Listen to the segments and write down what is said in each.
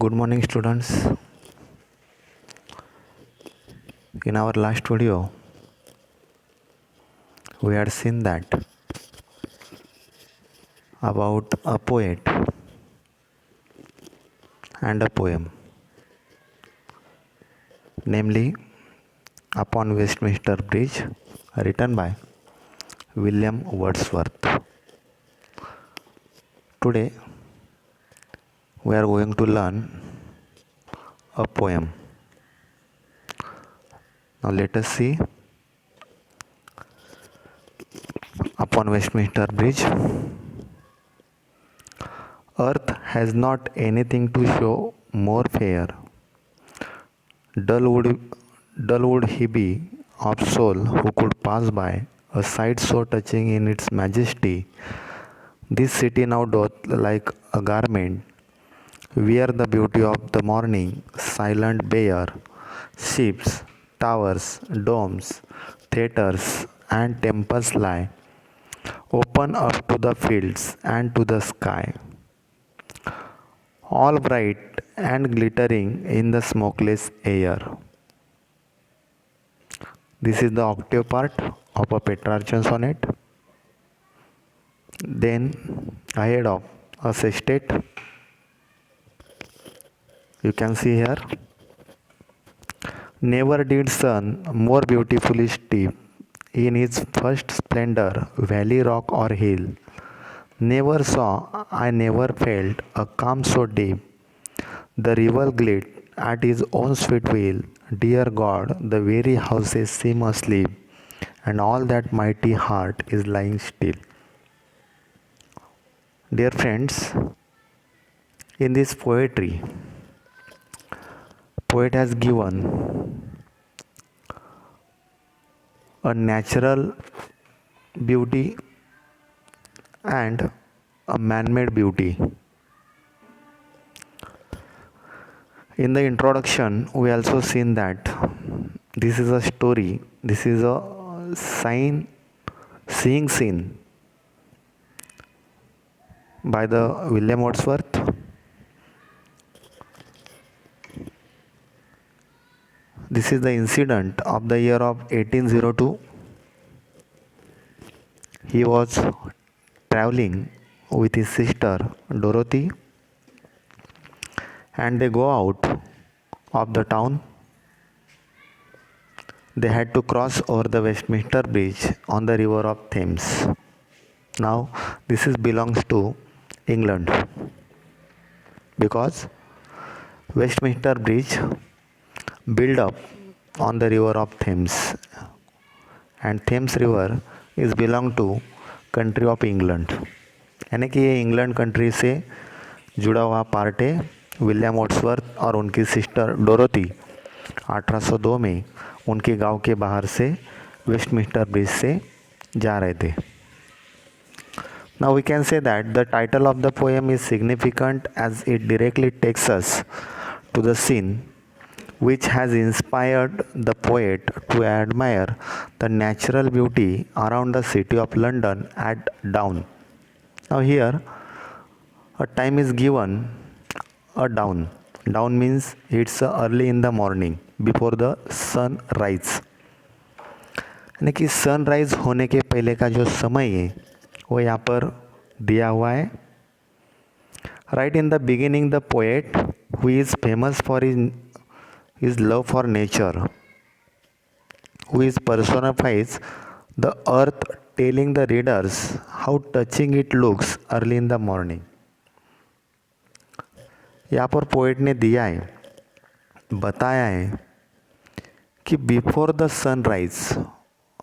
Good morning, students. In our last video, we had seen that about a poet and a poem, namely Upon Westminster Bridge, written by William Wordsworth. Today, we are going to learn a poem. Now, let us see Upon Westminster Bridge. Earth has not anything to show more fair. Dull would he be of soul who could pass by a sight so touching in its majesty. This city now doth like a garment wear the beauty of the morning, silent bare, ships, towers, domes, theatres, and temples lie open up to the fields and to the sky, all bright and glittering in the smokeless air. This is the octave part of a Petrarchan sonnet. Then, ahead of a sextet, you can see here, never did sun more beautifully steep in its first splendor valley, rock, or hill. Never saw, I never felt a calm so deep. The river glid at his own sweet will. Dear God, the very houses seem asleep, and all that mighty heart is lying still. Dear friends, in this poetry, poet has given a natural beauty and a man-made beauty. In the introduction, we also seen that this is a story, this is a seeing scene by the William Wordsworth. This is the incident of the year of 1802. He was traveling with his sister Dorothy, and they go out of the town. They had to cross over the Westminster Bridge on the river of Thames. Now this belongs to England because Westminster Bridge built up on the river of Thames, and Thames river is belong to country of England, यानी कि ये England country से जुड़ा हुआ part है। William Wordsworth और उनकी sister Dorothy 1802 में उनके गांव के बाहर से वेस्टमिंस्टर ब्रिज से जा रहे थे। Now we can say that the title of the poem is significant as it directly takes us to the scene which has inspired the poet to admire the natural beauty around the city of London at dawn. Now here a time is given, a dawn. Dawn means it's early in the morning before the sun rise. यानी कि sunrise होने के पहले का जो समय है वो यहाँ पर दिया हुआ है। Right in the beginning the poet who is famous for his love for nature, who is personifies the earth, telling the readers how touching it looks early in the morning. यहाँ पर पोएट ने दिया है, बताया है कि before the sunrise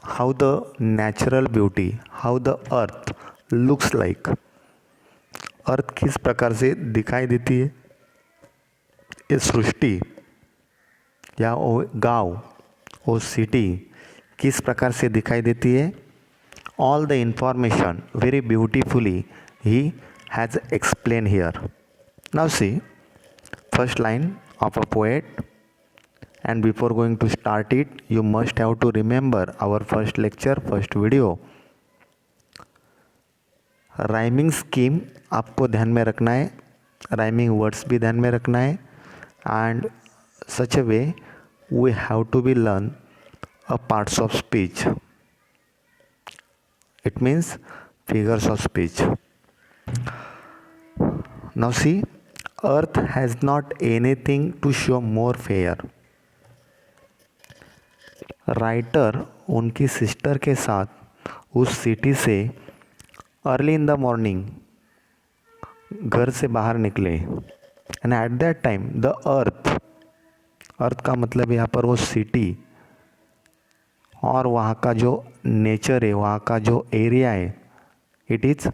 how the natural beauty, how the earth looks like, earth किस प्रकार से दिखाई देती है, ये सृष्टि या वो गाँव, वो सिटी किस प्रकार से दिखाई देती है। All the information very beautifully he has explain here. Now see first line of a poet, and before going to start it you must have to remember our first lecture, first video. Rhyming scheme आपको ध्यान में रखना है। Rhyming words भी ध्यान में रखना है, and such a way we have to be learn a parts of speech. It means figures of speech. Now see, earth has not anything to show more fair. Writer उनकी sister के साथ उस city से early in the morning घर से बाहर निकले, and at that time the earth का मतलब यहाँ पर वो सिटी और वहाँ का जो नेचर है, वहाँ का जो एरिया है, it is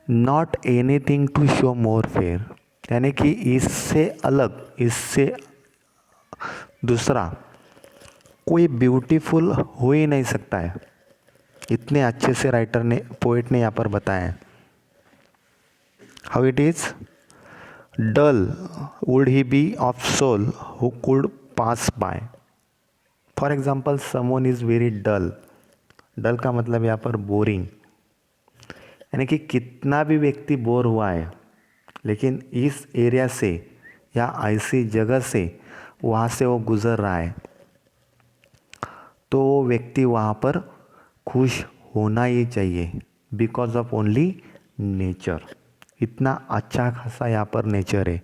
not anything to show more fair. यानी कि इससे अलग, इससे दूसरा कोई ब्यूटीफुल हो ही नहीं सकता है. इतने अच्छे से राइटर ने, पोएट ने यहाँ पर बताया है. How it is, dull would he be of soul who could pass by. For example, someone is very dull. Dull का मतलब यहाँ पर बोरिंग, यानी कि कितना भी व्यक्ति बोर हुआ है, लेकिन इस एरिया से या ऐसी जगह से वहाँ से वो गुज़र रहा है, तो वो व्यक्ति वहाँ पर खुश होना ही चाहिए, बिकॉज ऑफ ओनली नेचर. इतना अच्छा खासा यहाँ पर नेचर है.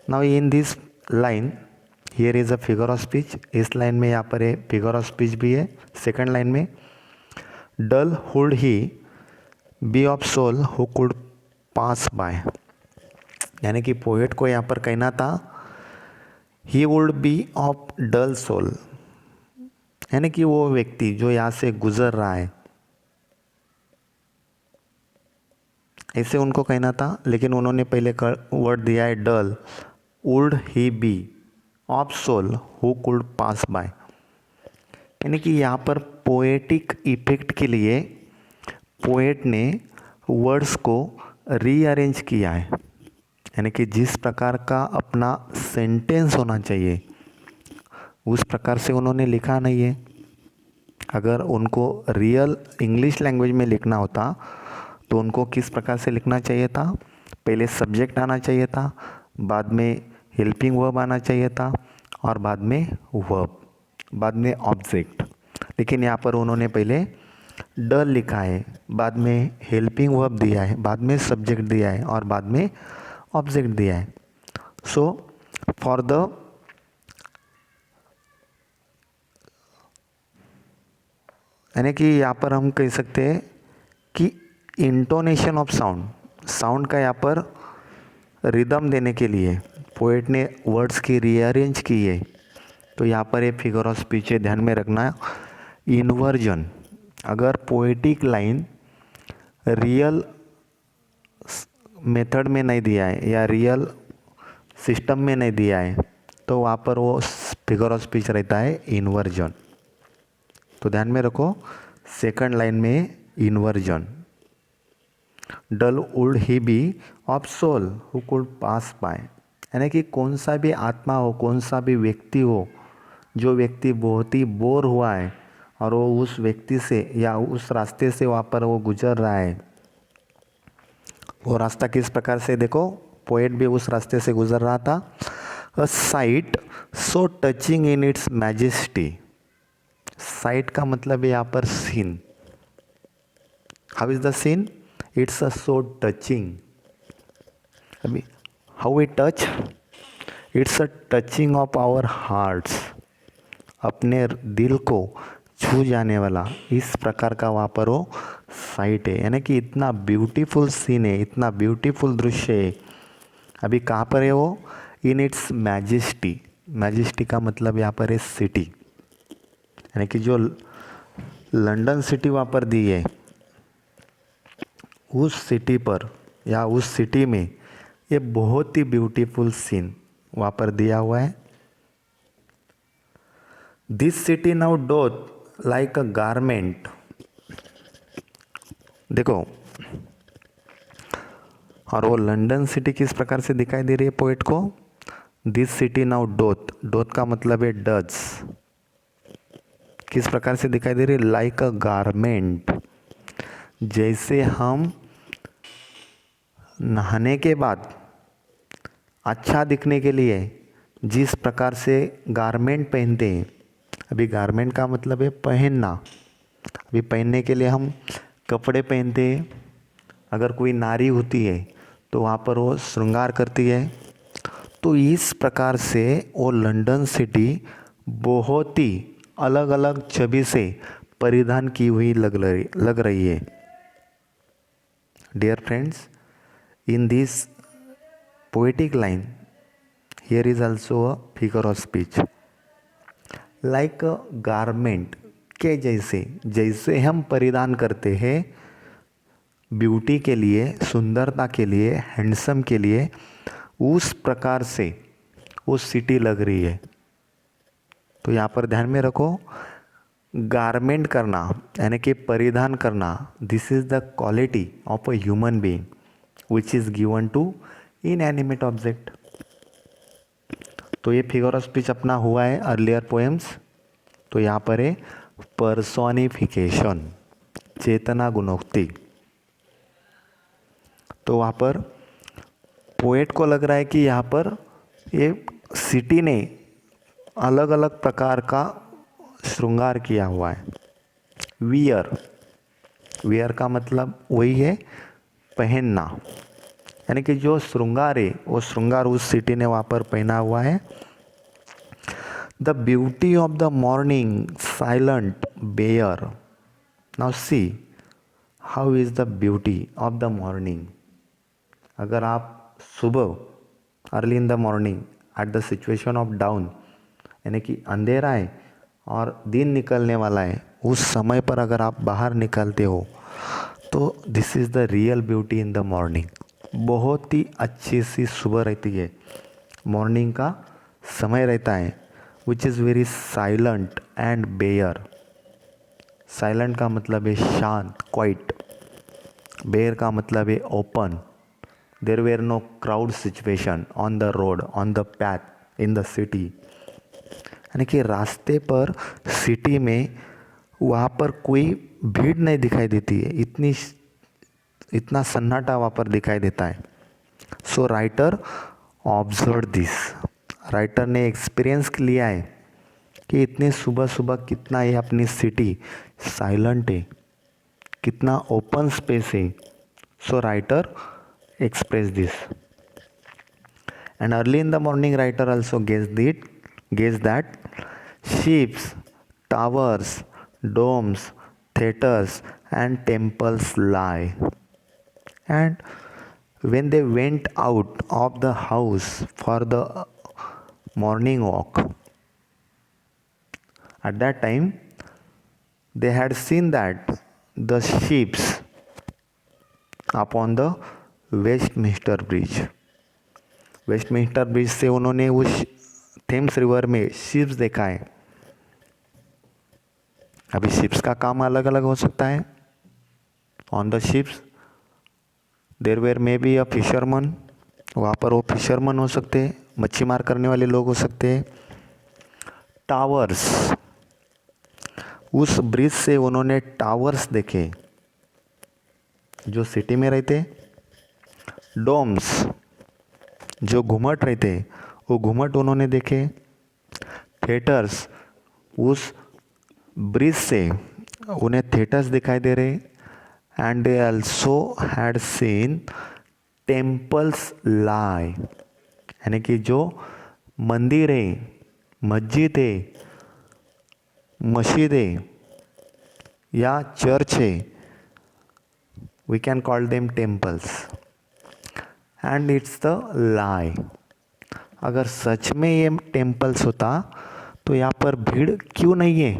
Now in this line here is a figure of speech. इस लाइन में यहाँ पर फिगर ऑफ स्पीच भी है. सेकंड लाइन में dull would he be of soul who could pass by, यानी कि पोएट को यहाँ पर कहना था he would be of dull soul, यानी कि वो व्यक्ति जो यहाँ से गुजर रहा है, ऐसे उनको कहना था. लेकिन उन्होंने पहले वर्ड दिया है dull. Would he be of soul who could pass by, यानी कि यहाँ पर पोएटिक इफेक्ट के लिए पोएट ने वर्ड्स को रीअरेंज किया है. यानी कि जिस प्रकार का अपना सेंटेंस होना चाहिए उस प्रकार से उन्होंने लिखा नहीं है. अगर उनको रियल इंग्लिश लैंग्वेज में लिखना होता तो उनको किस प्रकार से लिखना चाहिए था, पहले सब्जेक्ट आना चाहिए था, बाद में हेल्पिंग वर्ब आना चाहिए था, और बाद में वर्ब, बाद में ऑब्जेक्ट. लेकिन यहाँ पर उन्होंने पहले डल लिखा है, बाद में हेल्पिंग वर्ब दिया है, बाद में सब्जेक्ट दिया है, और बाद में ऑब्जेक्ट दिया है. सो फॉर द यानी कि यहाँ पर हम कह सकते हैं कि इंटोनेशन ऑफ साउंड का यहाँ पर रिदम देने के लिए पोएट ने वर्ड्स की रीअरेंज की है. तो यहाँ पर ये फिगर ऑफ स्पीच है, ध्यान में रखना. इन्वर्जन, अगर पोएटिक लाइन रियल मेथड में नहीं दिया है या रियल सिस्टम में नहीं दिया है, तो वहाँ पर वो फिगर ऑफ स्पीच रहता है इन्वर्जन. तो ध्यान में रखो, सेकंड लाइन में inversion. Dull would he be of soul who could pass by, यानी कि कौन सा भी आत्मा हो, कौन सा भी व्यक्ति हो, जो व्यक्ति बहुत ही बोर हुआ है और वो उस व्यक्ति से या उस रास्ते से वहाँ पर वो गुजर रहा है. वो रास्ता किस प्रकार से, देखो, पोएट भी उस रास्ते से गुजर रहा था. A sight so touching in its majesty. Sight का मतलब है यहाँ पर scene. How is the scene, it's a so touching. अभी how it touch, it's a touching of our hearts. अपने दिल को छू जाने वाला इस प्रकार का वहाँ पर वो साइट है. यानी कि इतना ब्यूटीफुल सीन है, इतना ब्यूटीफुल दृश्य है. अभी कहाँ पर है वो, इन इट्स मैजेस्टी. मैजेस्टी का मतलब यहाँ पर है सिटी, यानी कि जो लंदन सिटी वहाँ पर दी है, उस सिटी पर या उस सिटी में ये बहुत ही ब्यूटीफुल सीन वहाँ पर दिया हुआ है. This city now doth like a garment. देखो, और वो लंदन सिटी किस प्रकार से दिखाई दे रही है पोएट को. दिस सिटी नाउ डोथ, डोथ का मतलब है डज. किस प्रकार से दिखाई दे रही है, लाइक अ गारमेंट. जैसे हम नहाने के बाद अच्छा दिखने के लिए जिस प्रकार से गारमेंट पहनते हैं, अभी गारमेंट का मतलब है पहनना, अभी पहनने के लिए हम कपड़े पहनते हैं। अगर कोई नारी होती है तो वहाँ पर वो श्रृंगार करती है। तो इस प्रकार से वो लंदन सिटी बहुत ही अलग अलग छवि से परिधान की हुई लग रही है। Dear friends, in this poetic line, here is also a figure of speech. Like a garment के जैसे, जैसे हम परिधान करते हैं ब्यूटी के लिए, सुंदरता के लिए, हैंडसम के लिए, उस प्रकार से वो सिटी लग रही है। तो यहाँ पर ध्यान में रखो, गारमेंट करना यानी कि परिधान करना, this is the quality of a human being which is given to inanimate object. तो ये फिगर ऑफ स्पीच अपना हुआ है अर्लियर पोएम्स। तो यहाँ पर है पर्सोनिफिकेशन, चेतना गुणोक्ति। तो वहाँ पर पोएट को लग रहा है कि यहाँ पर ये सिटी ने अलग अलग प्रकार का श्रृंगार किया हुआ है। वियर, वियर का मतलब वही है पहनना, यानी कि जो श्रृंगार है वो श्रृंगार उस सिटी ने वहाँ पर पहना हुआ है। The beauty of the morning silent bare. Now see how is the beauty of the morning. अगर आप सुबह early in the morning at the situation of dawn, यानी कि अंधेरा है और दिन निकलने वाला है, उस समय पर अगर आप बाहर निकलते हो तो this is the real beauty in the morning. बहुत ही अच्छी सी सुबह रहती है, मॉर्निंग का समय रहता है, which is very silent and bare. Silent का मतलब है शांत, क्वाइट। बेयर का मतलब है open. There were no crowd situation on the road, on the path, in the city. यानी कि रास्ते पर, सिटी में, वहाँ पर कोई भीड़ नहीं दिखाई देती है, इतना सन्नाटा वहाँ पर दिखाई देता है। सो राइटर ऑब्जर्व दिस, राइटर ने एक्सपीरियंस लिया है कि इतने सुबह सुबह कितना ये अपनी सिटी साइलेंट है, कितना ओपन स्पेस है। सो writer express this, and early in the morning writer also guessed that ships, towers, domes, theaters and temples lie, and when they went out of the house for the morning walk, at that time they had seen that the ships upon the Westminster bridge, Westminster bridge से उन्होंने उस Thames river में ships देखा है। अभी ships का काम अलग अलग हो सकता है। On the ships there were may be a fisherman, वहाँ पर वो फिशरमैन हो सकते हैं, मच्छी मार करने वाले लोग हो सकते हैं। टावर्स, उस ब्रिज से उन्होंने टावर्स देखे जो सिटी में रहते। डोम्स, जो घुमट रहते वो घुमट उन्होंने देखे। थिएटर्स, उस ब्रिज से उन्हें थिएटर्स दिखाई दे रहे। And they also had seen temples lie, यानी कि जो मंदिर है, मस्जिद है, मस्जिद है या चर्च है, we can call them temples. And it's the lie, अगर सच में ये टेम्पल्स होता तो यहाँ पर भीड़ क्यों नहीं है।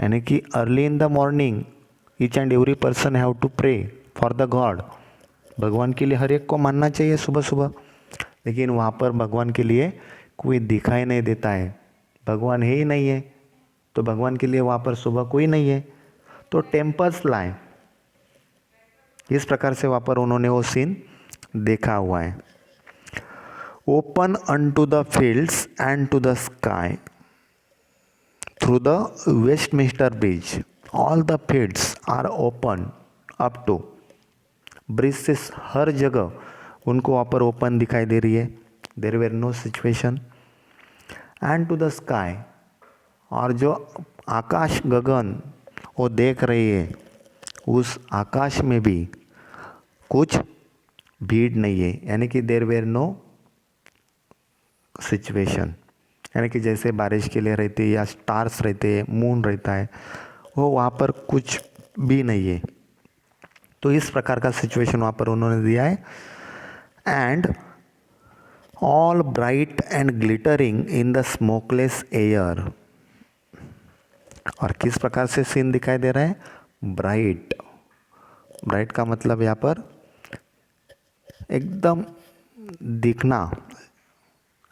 यानी कि early in the morning each and every person have to pray for the god, भगवान के लिए हर एक को मानना चाहिए सुबह सुबह, लेकिन वहाँ पर भगवान के लिए कोई दिखाई नहीं देता है, भगवान है ही नहीं है, तो भगवान के लिए वहाँ पर सुबह कोई नहीं है। तो टेम्पल्स लाए, इस प्रकार से वहाँ पर उन्होंने वो सीन देखा हुआ है। Open unto the fields and to the sky through the Westminster bridge, all the fields are open up to, bridge से हर जगह उनको वहाँ पर ओपन दिखाई दे रही है, there were no situation. And to the sky, और जो आकाश गगन वो देख रही है, उस आकाश में भी कुछ भीड़ नहीं है, यानी कि देयर वेर नो सिचुएशन। यानी कि जैसे बारिश के लिए रहती है या स्टार्स रहते हैं, मून रहता है, वो वहाँ पर कुछ भी नहीं है। तो इस प्रकार का सिचुएशन वहाँ पर उन्होंने दिया है। And all bright and glittering in the smokeless air. और किस प्रकार से सीन दिखाई दे रहा है? ब्राइट। ब्राइट का मतलब यहाँ पर एकदम दिखना,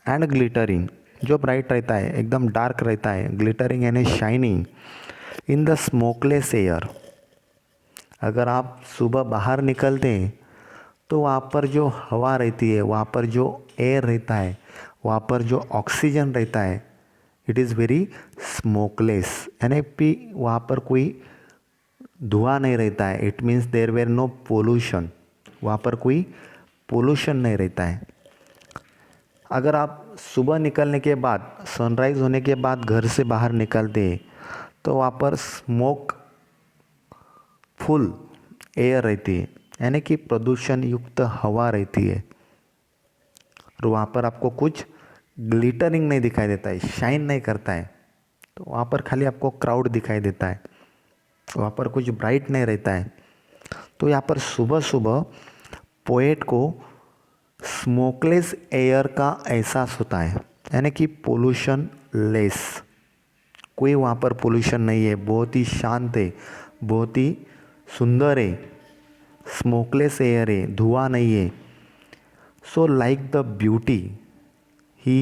एंड ग्लिटरिंग, जो ब्राइट रहता है एकदम डार्क रहता है, ग्लिटरिंग यानी shining in the smokeless air. अगर आप सुबह बाहर निकलते हैं तो वहाँ पर जो हवा रहती है, वहाँ पर जो एयर रहता है, वहाँ पर जो ऑक्सीजन रहता है, इट इज़ वेरी स्मोकलेस, यानी कि वहाँ पर कोई धुआं नहीं रहता है। It means there were no pollution, वहाँ पर कोई पोल्यूशन नहीं रहता है। अगर आप सुबह निकलने के बाद, सनराइज़ होने के बाद घर से बाहर निकलते हैं तो वहाँ पर स्मोक फुल एयर रहती है, यानी कि प्रदूषण युक्त हवा रहती है। और वहाँ पर आपको कुछ ग्लिटरिंग नहीं दिखाई देता है, शाइन नहीं करता है। तो वहाँ पर खाली आपको क्राउड दिखाई देता है, वहाँ पर कुछ ब्राइट नहीं रहता है। तो यहाँ पर सुबह सुबह पोएट को स्मोकलेस एयर का एहसास होता है, यानी कि पोल्यूशन लेस, कोई वहाँ पर पोल्यूशन नहीं है, बहुत ही शांत है, बहुत ही सुंदर है, स्मोकलेस एयर है, धुआं नहीं है। So like the beauty he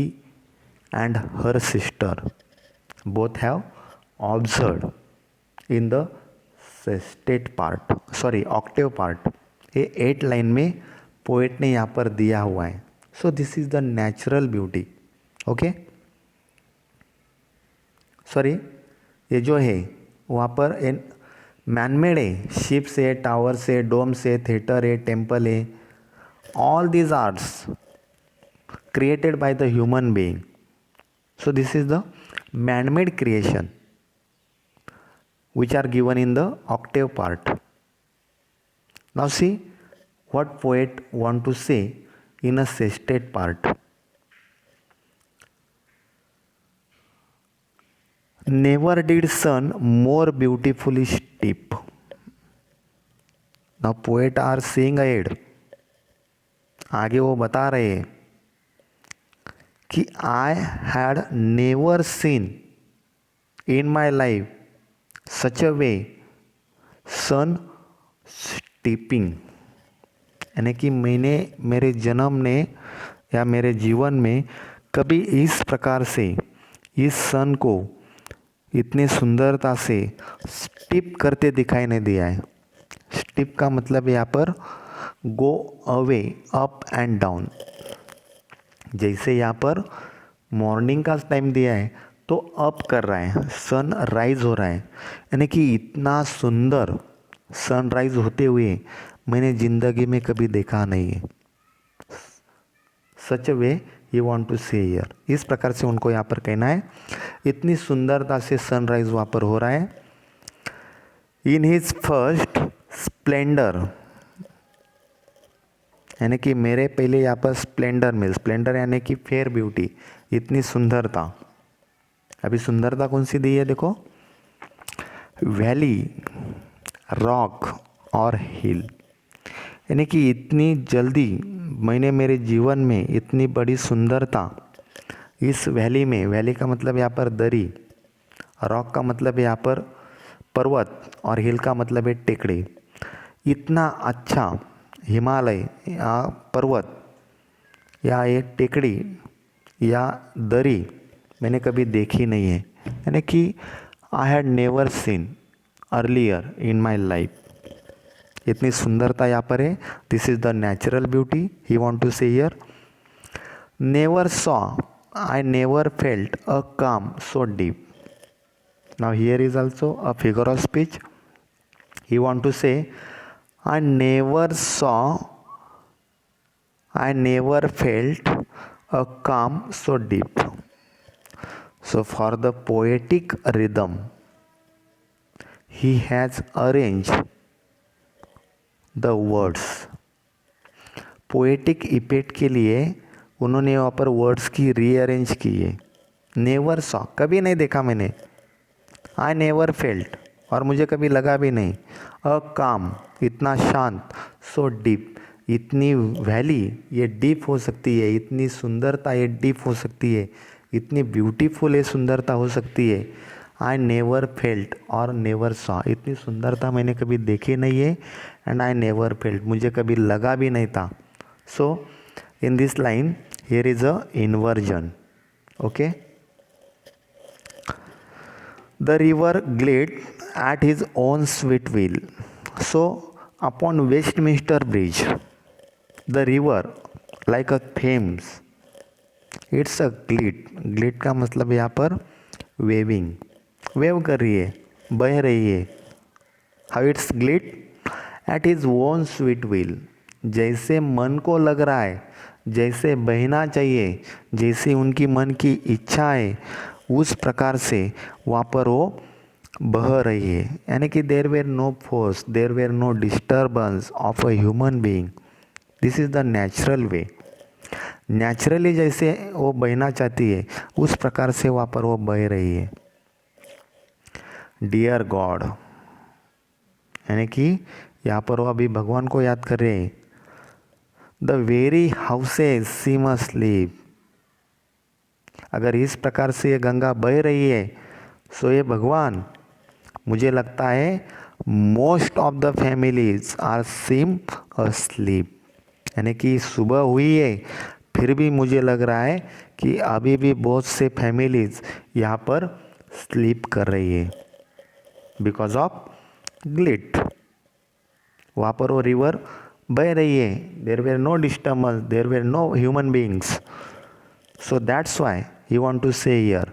and her sister both have observe in the sestet part, sorry Octave part. ये 8 लाइन में पोएट ने यहाँ पर दिया हुआ है। So this is the natural beauty. Okay, sorry ये जो है वहाँ पर मैनमेड है, शिप्स है, टावर्स है, डोम्स है, थिएटर है, टेम्पल है, all these arts created by the human being. So this is the man-made creation which are given in the octave part. Now see what poet want to say in a sestet part. Never did sun more beautifully steep. Now poet are saying ahead, आगे वो बता रहे हैं कि I had never seen in my life such a way sun steeping, यानी कि मैंने मेरे जन्म ने या मेरे जीवन में कभी इस प्रकार से इस सन को इतनी सुंदरता से स्टिप करते दिखाई नहीं दिया है। स्टिप का मतलब यहाँ पर go away, up and down. जैसे यहाँ पर मॉर्निंग का टाइम दिया है तो अप कर रहा है, सन राइज हो रहा है, यानी कि इतना सुंदर सनराइज होते हुए मैंने ज़िंदगी में कभी देखा नहीं है। सच way you want to say here, इस प्रकार से उनको यहाँ पर कहना है, इतनी सुंदरता से सनराइज वहाँ पर हो रहा है। इन हिज फर्स्ट स्प्लेंडर, यानी कि मेरे पहले यहाँ पर स्प्लेंडर में, स्प्लेंडर यानी कि फेयर ब्यूटी, इतनी सुंदरता। अभी सुंदरता कौन सी दी है देखो, वैली, रॉक और हिल, यानी कि इतनी जल्दी मैंने मेरे जीवन में इतनी बड़ी सुंदरता इस वैली में, वैली का मतलब यहाँ पर दरी, रॉक का मतलब यहाँ पर पर्वत और हिल का मतलब है टेकड़ी, इतना अच्छा हिमालय या पर्वत या एक टेकड़ी या दरी मैंने कभी देखी नहीं है, यानी कि I had never seen earlier in my life. इतनी सुंदरता यहाँ पर है, this is the natural beauty he want to say here. Never saw, I never felt a calm so deep. Now here is also a figure of speech, he want to say I never felt a calm so deep. So for the poetic rhythm, he has arranged the words. Poetic effect के लिए उन्होंने वहाँ पर words की rearrange की है. Never saw, कभी नहीं देखा मैंने. आई नेवर फेल्ट, और मुझे कभी लगा भी नहीं. अ काम, इतना शांत. सो डीप, इतनी वैली ये डीप हो सकती है. इतनी सुंदरता ये डीप हो सकती है. इतनी ब्यूटीफुल ये सुंदरता हो सकती है. आई नेवर फेल्ट और नेवर सॉ, इतनी सुंदरता मैंने कभी देखी नहीं है. एंड आई नेवर फेल्ट, मुझे कभी लगा भी नहीं था. So in this line here is a inversion. Okay, the river glided at his own sweet will. So upon Westminster Bridge, the river like a Thames, it's a glide का मतलब यहाँ पर waving, wave कर रही है, बह रही है. how it's glide at his own sweet will, जैसे मन को लग रहा है, जैसे बहना चाहिए, जैसे उनकी मन की इच्छा है, उस प्रकार से वहाँ पर वो बह रही है. यानी कि there were no force, there were no disturbance of a human being. This is the natural way. Naturally जैसे वो बहना चाहती है, उस प्रकार से वहाँ पर वो बह रही है. डियर गॉड, यानी कि यहाँ पर वो अभी भगवान को याद कर रहे हैं. The very houses seem asleep. अगर इस प्रकार से ये गंगा बह रही है, सो ये भगवान, मुझे लगता है most of the families are seem asleep. यानी कि सुबह हुई है, फिर भी मुझे लग रहा है कि अभी भी बहुत से फैमिलीज यहाँ पर स्लीप कर रही है. बिकॉज ऑफ ग्लिट, वहाँ पर वो रिवर बह रही है. There were no disturbance, there were no human beings. So that's why he want to say here.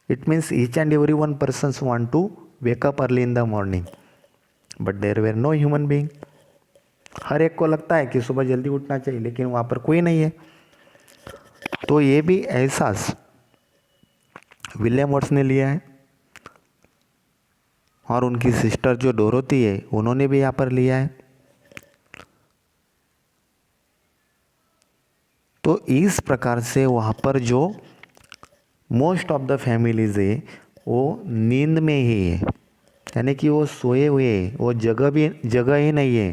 It means each and every one persons want to wake up early in the morning, but there were no human being. हर एक को लगता है कि सुबह जल्दी उठना चाहिए, लेकिन वहाँ पर कोई नहीं है. तो ये भी एहसास विलियम वर्ड्स ने लिया है, और उनकी सिस्टर जो डोरोथी है, उन्होंने भी यहाँ पर लिया है. तो इस प्रकार से वहाँ पर जो मोस्ट ऑफ द फैमिलीज है वो नींद में ही है. यानी कि वो सोए हुए है, वो जगह ही नहीं है.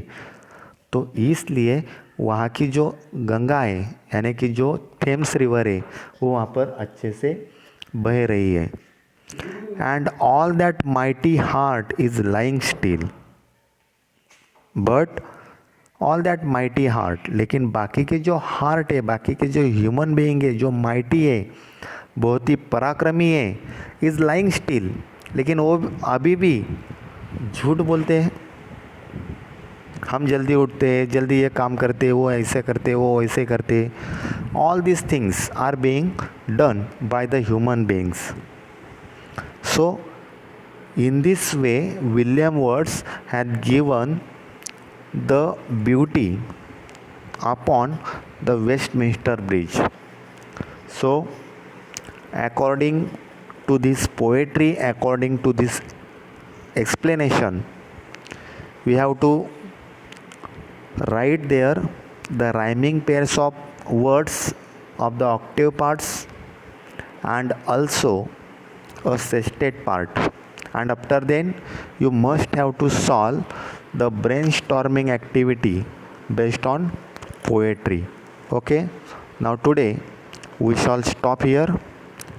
तो इसलिए वहाँ की जो गंगा है, यानी कि जो थेम्स रिवर है, वो वहाँ पर अच्छे से बह रही है. And all that mighty heart is lying still. But all that mighty heart, लेकिन बाकी के जो हार्ट है, बाकी के जो ह्यूमन बीइंग है, जो माइटी है, बहुत ही पराक्रमी है, इज़ लाइंग स्टिल. लेकिन वो अभी भी झूठ बोलते हैं. हम जल्दी उठते हैं, जल्दी ये काम करते, वो ऐसे करते, वो वैसे करते. All this things are being done by the human beings. So in this way William Words had given the beauty upon the Westminster Bridge. So according to this poetry, according to this explanation, we have to write there the rhyming pairs of words of the octave parts and also a sestet part. And after then you must have to solve the brainstorming activity based on poetry. Okay, now today we shall stop here,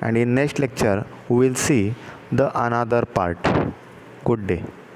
and in next lecture we will see the another part. Good day.